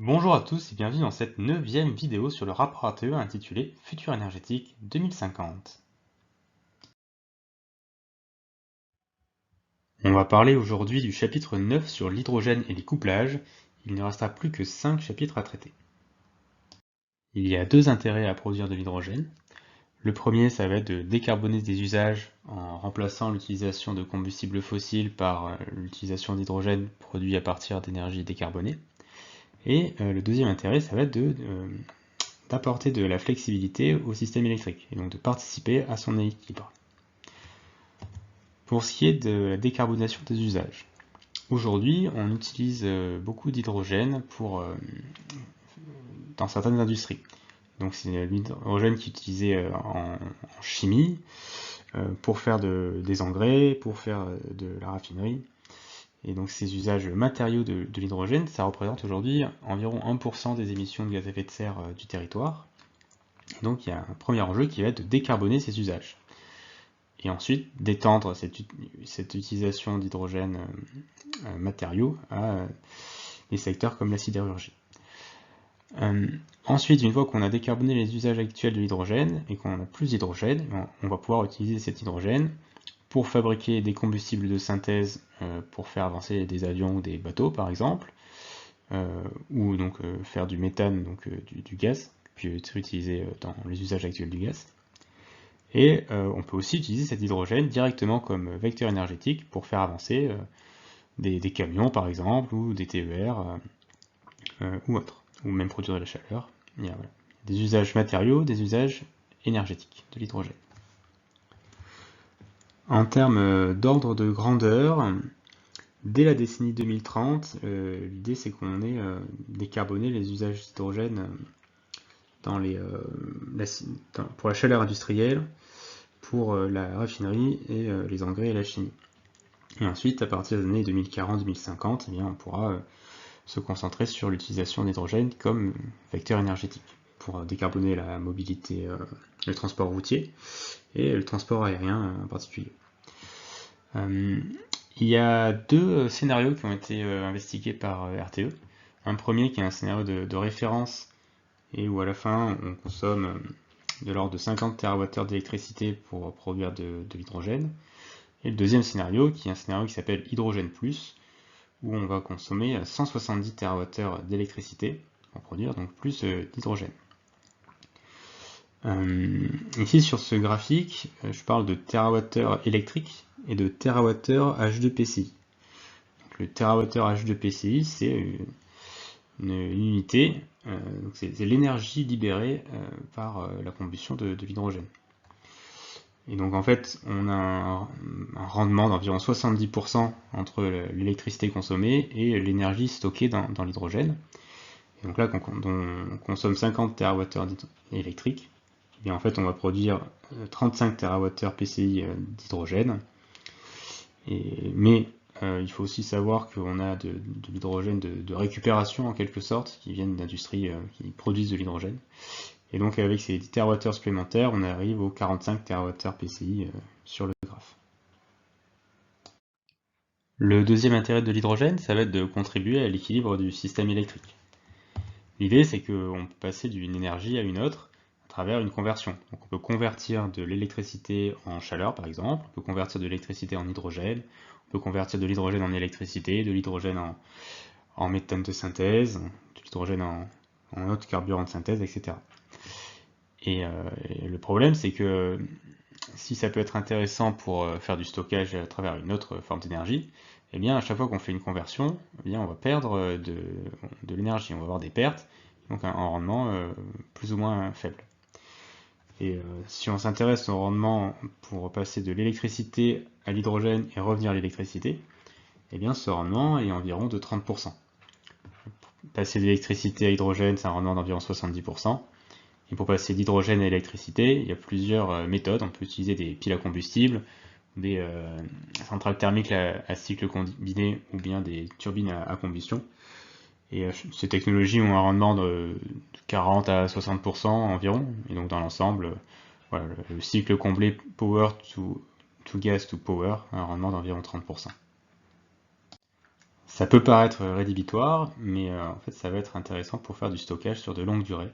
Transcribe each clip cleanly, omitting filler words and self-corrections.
Bonjour à tous et bienvenue dans cette 9e vidéo sur le rapport ATE intitulé Futur énergétique 2050. On va parler aujourd'hui du chapitre 9 sur l'hydrogène et les couplages. Il ne restera plus que 5 chapitres à traiter. Il y a deux intérêts à produire de l'hydrogène. Le premier, ça va être de décarboner des usages en remplaçant l'utilisation de combustibles fossiles par l'utilisation d'hydrogène produit à partir d'énergie décarbonée. Et le deuxième intérêt, ça va être d'apporter de la flexibilité au système électrique, et donc de participer à son équilibre. Pour ce qui est de la décarbonation des usages, aujourd'hui on utilise beaucoup d'hydrogène dans certaines industries. Donc c'est l'hydrogène qui est utilisé en chimie, pour faire des engrais, pour faire de la raffinerie. Et donc ces usages matériaux de l'hydrogène, ça représente aujourd'hui environ 1% des émissions de gaz à effet de serre du territoire. Et donc il y a un premier enjeu qui va être de décarboner ces usages. Et ensuite d'étendre cette utilisation d'hydrogène matériaux à des secteurs comme la sidérurgie. Ensuite, une fois qu'on a décarboné les usages actuels de l'hydrogène et qu'on a plus d'hydrogène, on va pouvoir utiliser cet hydrogène pour fabriquer des combustibles de synthèse pour faire avancer des avions ou des bateaux par exemple, ou donc faire du méthane, donc du gaz, qui peut être utilisé dans les usages actuels du gaz. Et on peut aussi utiliser cet hydrogène directement comme vecteur énergétique pour faire avancer des camions par exemple, ou des TER, ou autres, ou même produire de la chaleur. Il y a des usages matériaux, des usages énergétiques de l'hydrogène. En termes d'ordre de grandeur, dès la décennie 2030, l'idée c'est qu'on ait décarboné les usages d'hydrogène pour la chaleur industrielle, pour la raffinerie et les engrais et la chimie. Et ensuite, à partir des années 2040-2050, eh bien, on pourra se concentrer sur l'utilisation d'hydrogène comme vecteur énergétique pour décarboner la mobilité, le transport routier et le transport aérien en particulier. Il y a deux scénarios qui ont été investigués par RTE. Un premier qui est un scénario de référence et où à la fin on consomme de l'ordre de 50 TWh d'électricité pour produire de l'hydrogène. Et le deuxième scénario qui est un scénario qui s'appelle Hydrogène Plus, où on va consommer 170 TWh d'électricité pour produire donc plus d'hydrogène. Ici sur ce graphique, je parle de TWh électrique et de TWh H2PCI. Donc, le TWh H2PCI, c'est une unité, c'est l'énergie libérée par la combustion de l'hydrogène. Et donc en fait, on a un rendement d'environ 70% entre l'électricité consommée et l'énergie stockée dans l'hydrogène. Et donc là, quand on consomme 50 TWh électriques, et bien en fait on va produire 35 TWh PCI d'hydrogène. Mais il faut aussi savoir qu'on a de l'hydrogène de récupération en quelque sorte, qui viennent d'industries qui produisent de l'hydrogène. Et donc avec ces 10 TWh supplémentaires, on arrive aux 45 TWh PCI sur le graphe. Le deuxième intérêt de l'hydrogène, ça va être de contribuer à l'équilibre du système électrique. L'idée, c'est qu'on peut passer d'une énergie à une autre à travers une conversion. Donc on peut convertir de l'électricité en chaleur, par exemple, on peut convertir de l'électricité en hydrogène, on peut convertir de l'hydrogène en électricité, de l'hydrogène en méthane de synthèse, de l'hydrogène en autre carburant de synthèse, etc. Et le problème, c'est que si ça peut être intéressant pour faire du stockage à travers une autre forme d'énergie, eh bien à chaque fois qu'on fait une conversion, eh bien on va perdre de l'énergie, on va avoir des pertes, donc un rendement plus ou moins faible. Et si on s'intéresse au rendement pour passer de l'électricité à l'hydrogène et revenir à l'électricité, eh bien ce rendement est environ de 30%. Passer de l'électricité à l'hydrogène, c'est un rendement d'environ 70%. Et pour passer d'hydrogène à l'électricité, il y a plusieurs méthodes. On peut utiliser des piles à combustible, des centrales thermiques à cycle combiné ou bien des turbines à combustion. Et ces technologies ont un rendement de 40 à 60% environ. Et donc dans l'ensemble, voilà, le cycle comblé power to gas to power a un rendement d'environ 30%. Ça peut paraître rédhibitoire, mais en fait ça va être intéressant pour faire du stockage sur de longues durées.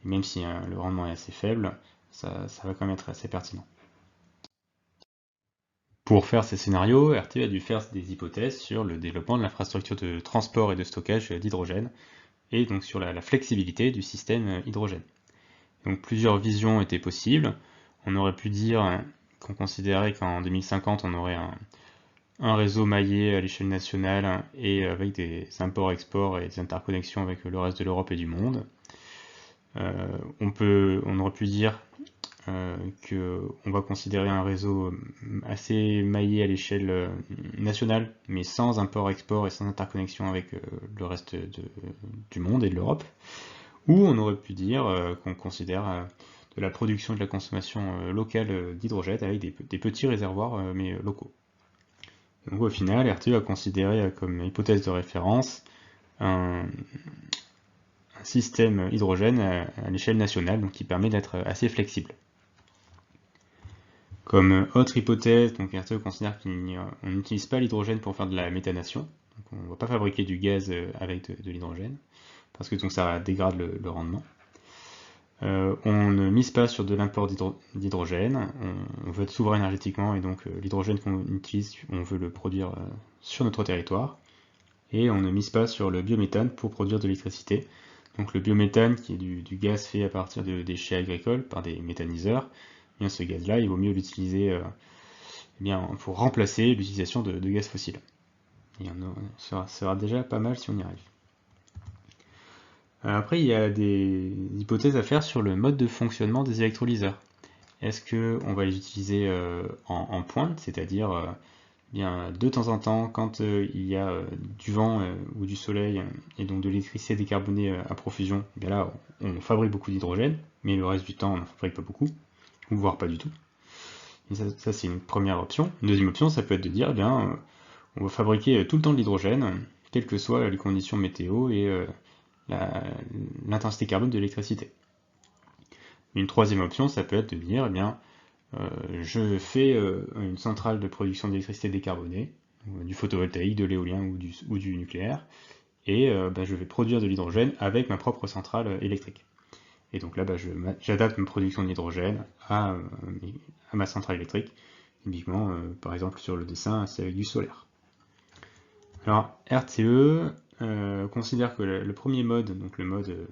Et même si le rendement est assez faible, ça va quand même être assez pertinent. Pour faire ces scénarios, RTE a dû faire des hypothèses sur le développement de l'infrastructure de transport et de stockage d'hydrogène, et donc sur la flexibilité du système hydrogène. Donc plusieurs visions étaient possibles. On aurait pu dire qu'on considérait qu'en 2050 on aurait un réseau maillé à l'échelle nationale et avec des imports-exports et des interconnexions avec le reste de l'Europe et du monde. On aurait pu dire qu'on va considérer un réseau assez maillé à l'échelle nationale, mais sans import-export et sans interconnexion avec le reste du monde et de l'Europe. Ou on aurait pu dire qu'on considère de la production et de la consommation locale d'hydrogène avec des petits réservoirs mais locaux. Donc au final, RTE a considéré comme hypothèse de référence un système hydrogène à l'échelle nationale, donc qui permet d'être assez flexible. Comme autre hypothèse, donc RTE considère qu'on n'utilise pas l'hydrogène pour faire de la méthanation, donc on ne va pas fabriquer du gaz avec de l'hydrogène, parce que donc ça dégrade le rendement. On ne mise pas sur de l'import d'hydrogène, on veut être souverain énergétiquement et donc l'hydrogène qu'on utilise, on veut le produire sur notre territoire. Et on ne mise pas sur le biométhane pour produire de l'électricité. Donc le biométhane, qui est du gaz fait à partir de déchets agricoles par des méthaniseurs, eh bien ce gaz-là, il vaut mieux l'utiliser pour remplacer l'utilisation de gaz fossiles. Et ça sera déjà pas mal si on y arrive. Après, il y a des hypothèses à faire sur le mode de fonctionnement des électrolyseurs. Est-ce qu'on va les utiliser en pointe, c'est-à-dire de temps en temps, quand il y a du vent ou du soleil et donc de l'électricité décarbonée à profusion, bien là on fabrique beaucoup d'hydrogène, mais le reste du temps on n'en fabrique pas beaucoup, ou voire pas du tout. Et ça c'est une première option. Une deuxième option, ça peut être de dire, on va fabriquer tout le temps de l'hydrogène, quelles que soient les conditions météo et l'intensité carbone de l'électricité. Une troisième option, ça peut être de dire, je fais une centrale de production d'électricité décarbonée, du photovoltaïque, de l'éolien ou du nucléaire, et je vais produire de l'hydrogène avec ma propre centrale électrique. Et donc là, j'adapte ma production d'hydrogène à ma centrale électrique. Typiquement, par exemple, sur le dessin, c'est avec du solaire. Alors, RTE considère que le premier mode, donc le mode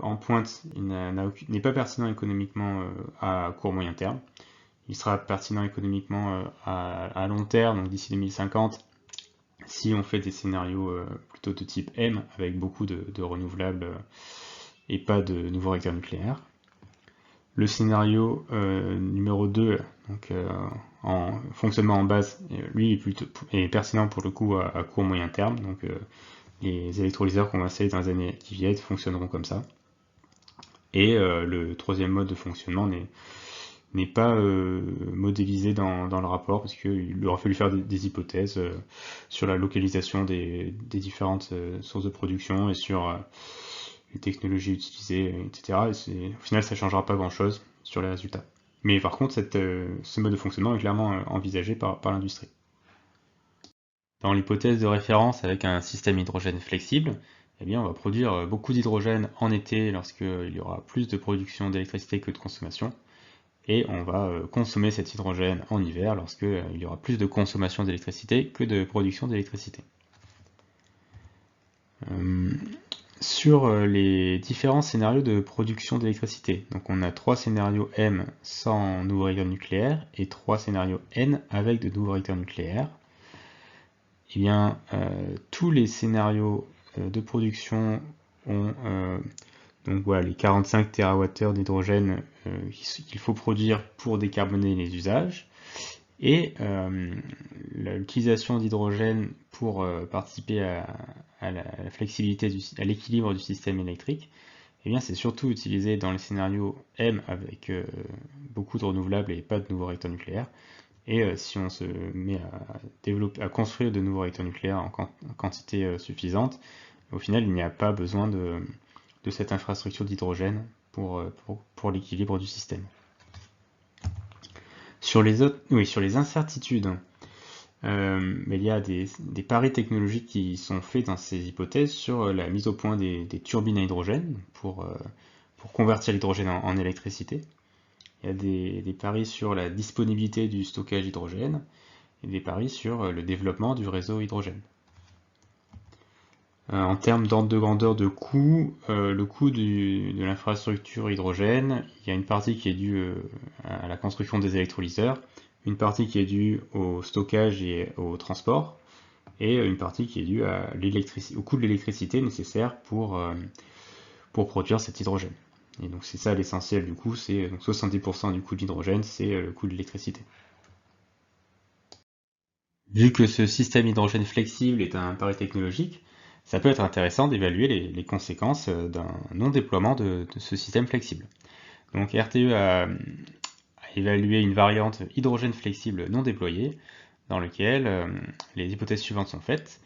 en pointe, n'est pas pertinent économiquement à court moyen terme. Il sera pertinent économiquement à long terme, donc d'ici 2050, si on fait des scénarios plutôt de type M, avec beaucoup de renouvelables et pas de nouveaux réacteurs nucléaires. Le scénario numéro 2, donc en fonctionnement en base, lui est pertinent pour le coup à court moyen terme, donc les électrolyseurs qu'on va installer dans les années qui viennent fonctionneront comme ça. Et le troisième mode de fonctionnement n'est pas modélisé dans le rapport, parce qu'il aura fallu faire des hypothèses sur la localisation des différentes sources de production et sur les technologies utilisées, etc. Et au final, ça ne changera pas grand-chose sur les résultats. Mais par contre, ce mode de fonctionnement est clairement envisagé par l'industrie. Dans l'hypothèse de référence avec un système hydrogène flexible, on va produire beaucoup d'hydrogène en été lorsqu'il y aura plus de production d'électricité que de consommation, et on va consommer cet hydrogène en hiver lorsqu'il y aura plus de consommation d'électricité que de production d'électricité. Sur les différents scénarios de production d'électricité, donc on a 3 scénarios M sans nouveaux réacteurs nucléaires et 3 scénarios N avec de nouveaux réacteurs nucléaires. Tous les scénarios de production ont donc voilà, les 45 TWh d'hydrogène qu'il faut produire pour décarboner les usages, et l'utilisation d'hydrogène pour participer à la flexibilité, à l'équilibre du système électrique, c'est surtout utilisé dans les scénarios M avec beaucoup de renouvelables et pas de nouveaux réacteurs nucléaires. Et si on se met à construire de nouveaux réacteurs nucléaires en quantité suffisante, au final, il n'y a pas besoin de cette infrastructure d'hydrogène pour l'équilibre du système. Sur les incertitudes, Mais il y a des paris technologiques qui sont faits dans ces hypothèses sur la mise au point des turbines à hydrogène pour convertir l'hydrogène en électricité. Il y a des paris sur la disponibilité du stockage hydrogène et des paris sur le développement du réseau hydrogène. En termes d'ordre de grandeur de coût, le coût de l'infrastructure hydrogène, il y a une partie qui est due à la construction des électrolyseurs, une partie qui est due au stockage et au transport, et une partie qui est due au coût de l'électricité nécessaire pour produire cet hydrogène. Et donc c'est ça l'essentiel du coût, c'est 70% du coût de l'hydrogène, c'est le coût de l'électricité. Vu que ce système hydrogène flexible est un pari technologique, ça peut être intéressant d'évaluer les conséquences d'un non-déploiement de ce système flexible. Donc RTE a évalué une variante hydrogène flexible non déployée, dans laquelle les hypothèses suivantes sont faites.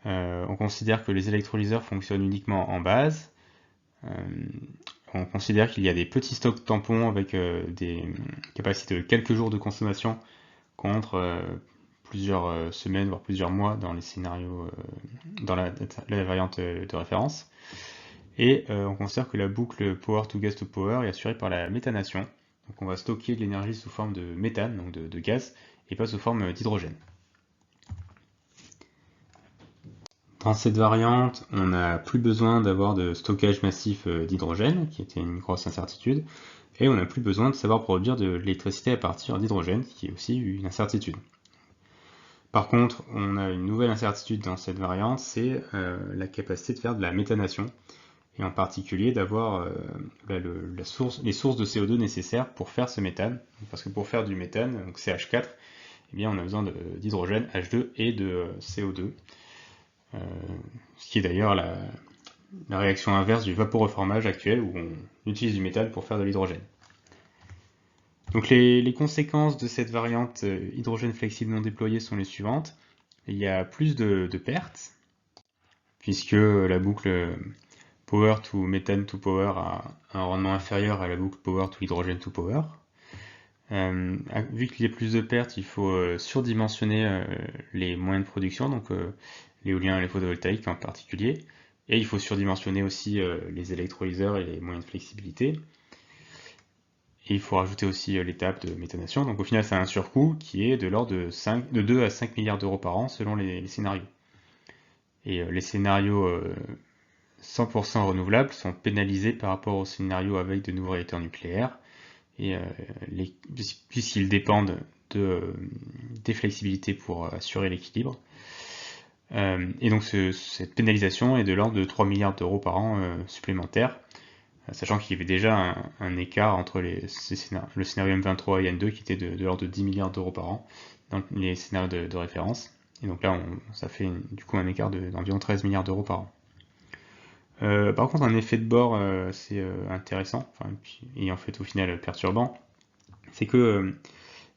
On considère que les électrolyseurs fonctionnent uniquement en base. On considère qu'il y a des petits stocks tampons avec des capacités de quelques jours de consommation contre plusieurs semaines, voire plusieurs mois dans les scénarios, dans la variante de référence. Et on considère que la boucle power to gas to power est assurée par la méthanation. Donc on va stocker de l'énergie sous forme de méthane, donc de gaz, et pas sous forme d'hydrogène. Dans cette variante, on n'a plus besoin d'avoir de stockage massif d'hydrogène, qui était une grosse incertitude, et on n'a plus besoin de savoir produire de l'électricité à partir d'hydrogène, qui est aussi une incertitude. Par contre, on a une nouvelle incertitude dans cette variante, c'est la capacité de faire de la méthanation, et en particulier d'avoir les sources de CO2 nécessaires pour faire ce méthane. Parce que pour faire du méthane, donc CH4, eh bien on a besoin d'hydrogène, H2 et de CO2. Ce qui est d'ailleurs la réaction inverse du vaporoformage actuel où on utilise du méthane pour faire de l'hydrogène. Donc les conséquences de cette variante hydrogène flexible non déployée sont les suivantes. Il y a plus de pertes, puisque la boucle power to methane to power a un rendement inférieur à la boucle power to hydrogène to power. Vu qu'il y a plus de pertes, il faut surdimensionner les moyens de production, donc l'éolien et les photovoltaïques en particulier, et il faut surdimensionner aussi les électrolyseurs et les moyens de flexibilité. Et il faut rajouter aussi l'étape de méthanation. Donc au final, c'est un surcoût qui est de l'ordre de 2 à 5 milliards d'euros par an selon les scénarios. Et les scénarios 100% renouvelables sont pénalisés par rapport aux scénarios avec de nouveaux réacteurs nucléaires, et puisqu'ils dépendent des flexibilités pour assurer l'équilibre. Et donc cette pénalisation est de l'ordre de 3 milliards d'euros par an supplémentaires, sachant qu'il y avait déjà un écart entre le scénario M23 et N2 qui était de l'ordre de 10 milliards d'euros par an dans les scénarios de référence. Et donc là, ça fait du coup un écart d'environ 13 milliards d'euros par an. Par contre, un effet de bord, c'est intéressant, et en fait au final perturbant, c'est que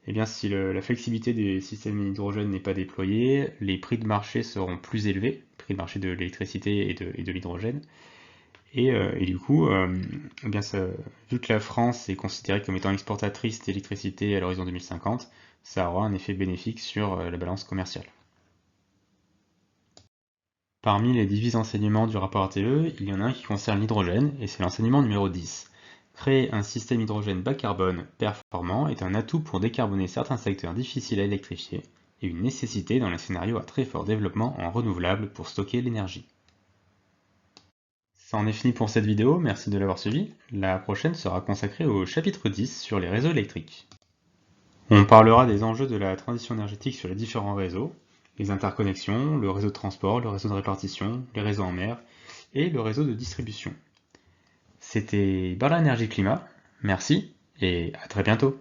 eh bien, si la flexibilité des systèmes d'hydrogène n'est pas déployée, les prix de marché seront plus élevés, prix de marché de l'électricité et de l'hydrogène. Et du coup, eh bien vu que la France est considérée comme étant exportatrice d'électricité à l'horizon 2050, ça aura un effet bénéfique sur la balance commerciale. Parmi les 18 enseignements du rapport RTE, il y en a un qui concerne l'hydrogène, et c'est l'enseignement numéro 10. Créer un système hydrogène bas carbone performant est un atout pour décarboner certains secteurs difficiles à électrifier, et une nécessité dans les scénarios à très fort développement en renouvelables pour stocker l'énergie. Ça en est fini pour cette vidéo, merci de l'avoir suivi. La prochaine sera consacrée au chapitre 10 sur les réseaux électriques. On parlera des enjeux de la transition énergétique sur les différents réseaux, les interconnexions, le réseau de transport, le réseau de répartition, les réseaux en mer et le réseau de distribution. C'était Berlin Énergie Climat, merci et à très bientôt.